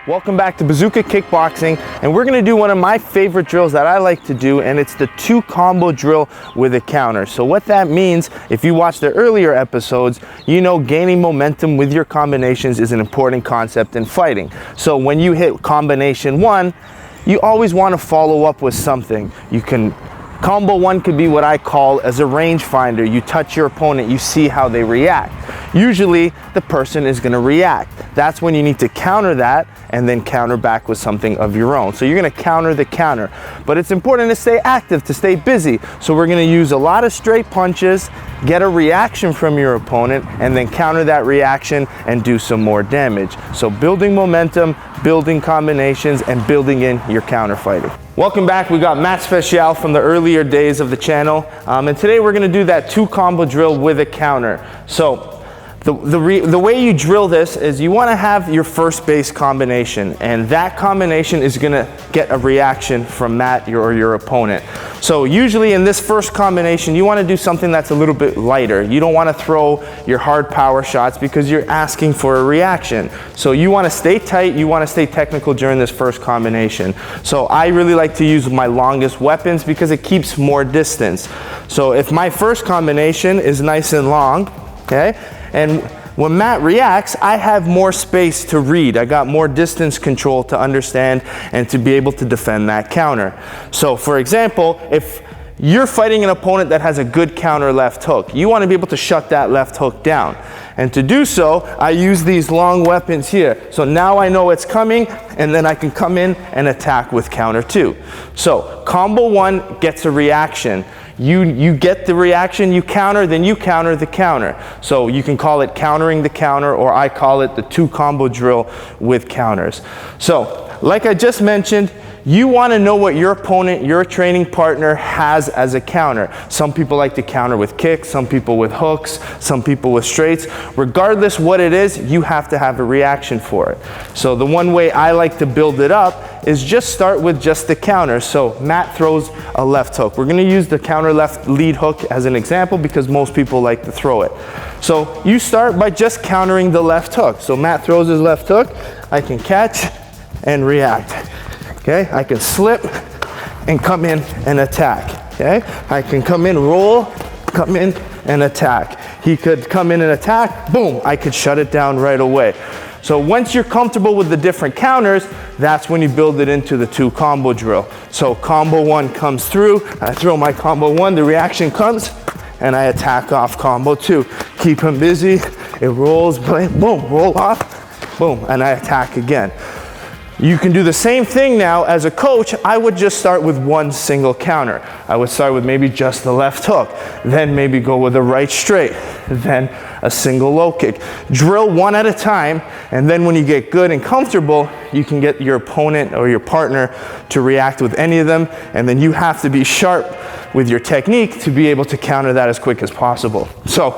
Welcome back to Bazooka Kickboxing, and we're going to do one of my favorite drills that I like to do, and it's the 2 combo drill with a counter. So what that means, if you watch the earlier episodes, you know gaining momentum with your combinations is an important concept in fighting. So when you hit combination 1, you always want to follow up with something. Combo 1 could be what I call as a rangefinder. You touch your opponent, you see how they react. Usually the person is going to react. That's when you need to counter that and then counter back with something of your own. So you're going to counter the counter. But it's important to stay active, to stay busy. So we're going to use a lot of straight punches, get a reaction from your opponent, and then counter that reaction and do some more damage. So building momentum, building combinations, and building in your counter fighting. Welcome back. We got Matt Special from the earlier days of the channel, and today we're going to do that 2 combo drill with a counter. So the way you drill this is you want to have your first base combination, and that combination is going to get a reaction from Matt or your opponent. So usually in this first combination, you want to do something that's a little bit lighter. You don't want to throw your hard power shots because you're asking for a reaction. So you want to stay tight, you want to stay technical during this first combination. So I really like to use my longest weapons because it keeps more distance. So if my first combination is nice and long, okay, and when Matt reacts, I have more space to read. I got more distance control to understand and to be able to defend that counter. So for example, if you're fighting an opponent that has a good counter left hook, you want to be able to shut that left hook down. And to do so, I use these long weapons here. So now I know it's coming, and then I can come in and attack with counter 2. So combo 1 gets a reaction. You get the reaction, you counter, then you counter the counter. So you can call it countering the counter, or I call it the 2 combo drill with counters. So like I just mentioned, you want to know what your opponent, your training partner has as a counter. Some people like to counter with kicks, some people with hooks, some people with straights. Regardless what it is, you have to have a reaction for it. So the one way I like to build it up is just start with just the counter. So Matt throws a left hook. We're going to use the counter left lead hook as an example because most people like to throw it. So you start by just countering the left hook. So Matt throws his left hook, I can catch and react. Okay, I can slip and come in and attack. Okay, I can come in, roll, come in and attack. He could come in and attack, boom, I could shut it down right away. So once you're comfortable with the different counters, that's when you build it into the 2 combo drill. So combo 1 comes through, I throw my combo 1, the reaction comes, and I attack off combo 2. Keep him busy, it rolls, boom, roll off, boom, and I attack again. You can do the same thing now. As a coach, I would just start with 1 single counter. I would start with maybe just the left hook, then maybe go with a right straight, then a single low kick. Drill 1 at a time, and then when you get good and comfortable, you can get your opponent or your partner to react with any of them, and then you have to be sharp with your technique to be able to counter that as quick as possible. So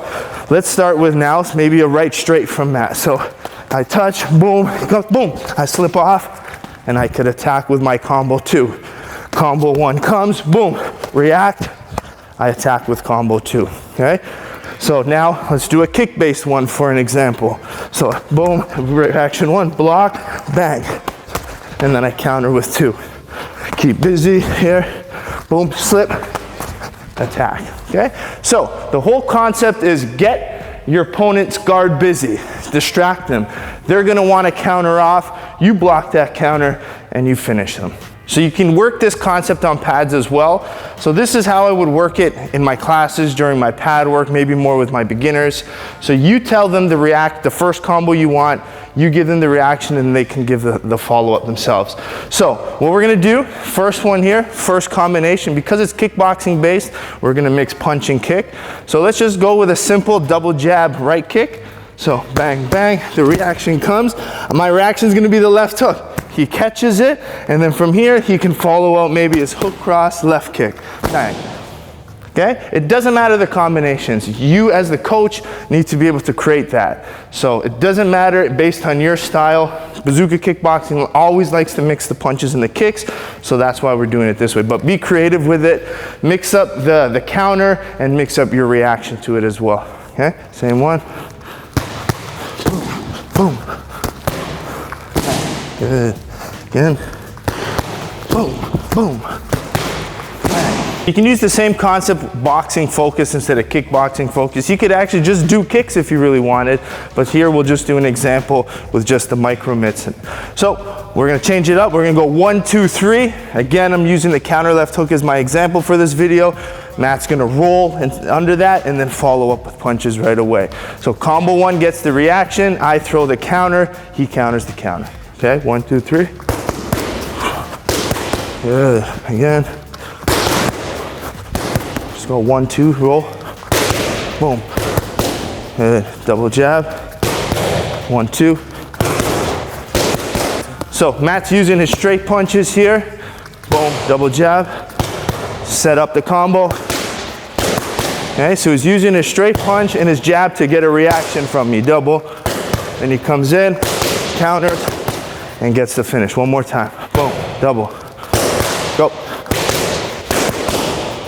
let's start with now maybe a right straight from Matt. So I touch, boom, boom, I slip off, and I could attack with my combo 2. Combo 1 comes, boom, react, I attack with combo 2, okay? So now let's do a kick-based one for an example. So boom, reaction 1, block, bang, and then I counter with 2. Keep busy here, boom, slip, attack, okay? So the whole concept is get your opponent's guard busy, distract them. They're gonna wanna counter off, you block that counter, and you finish them. So you can work this concept on pads as well. So this is how I would work it in my classes during my pad work, maybe more with my beginners. So you tell them to react, the first combo you want, you give them the reaction, and they can give the follow-up themselves. So what we're gonna do, first one here, first combination, because it's kickboxing based, we're gonna mix punch and kick. So let's just go with a simple double jab right kick. So bang, bang, the reaction comes. My reaction is gonna be the left hook. He catches it, and then from here, he can follow out maybe his hook cross, left kick, bang. Okay? It doesn't matter the combinations. You as the coach need to be able to create that. So it doesn't matter based on your style. Bazooka Kickboxing always likes to mix the punches and the kicks, so that's why we're doing it this way. But be creative with it. Mix up the counter and mix up your reaction to it as well. Okay? Same one. Boom. Boom. Give Good. Again. Boom, boom. You can use the same concept, boxing focus instead of kickboxing focus. You could actually just do kicks if you really wanted, but here we'll just do an example with just the micro mitts. So we're gonna change it up. We're gonna go 1, 2, 3. Again, I'm using the counter left hook as my example for this video. Matt's gonna roll under that and then follow up with punches right away. So combo 1 gets the reaction, I throw the counter, he counters the counter. Okay, 1, 2, 3. Good, again. Just go 1, 2, roll, boom. Good, double jab, 1, 2. So Matt's using his straight punches here, boom, double jab, set up the combo. Okay, so he's using his straight punch and his jab to get a reaction from me, double. Then he comes in, counters, and gets the finish. One more time, boom, double, go.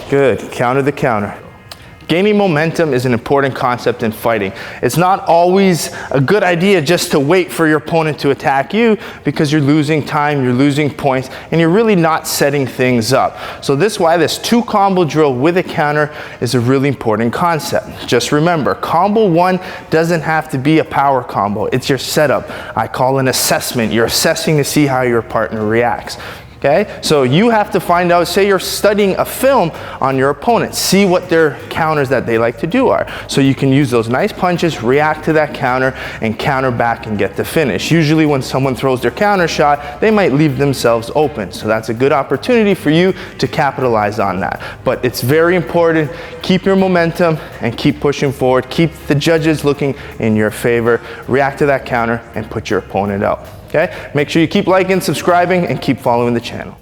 Good, counter the counter. Gaining momentum is an important concept in fighting. It's not always a good idea just to wait for your opponent to attack you because you're losing time, you're losing points, and you're really not setting things up. So this is why this 2 combo drill with a counter is a really important concept. Just remember, combo 1 doesn't have to be a power combo. It's your setup. I call an assessment. You're assessing to see how your partner reacts. Okay, so you have to find out, say you're studying a film on your opponent, see what their counters that they like to do are. So you can use those nice punches, react to that counter, and counter back and get the finish. Usually when someone throws their counter shot, they might leave themselves open. So that's a good opportunity for you to capitalize on that. But it's very important, keep your momentum and keep pushing forward. Keep the judges looking in your favor. React to that counter and put your opponent out. Okay? Make sure you keep liking, subscribing, and keep following the channel.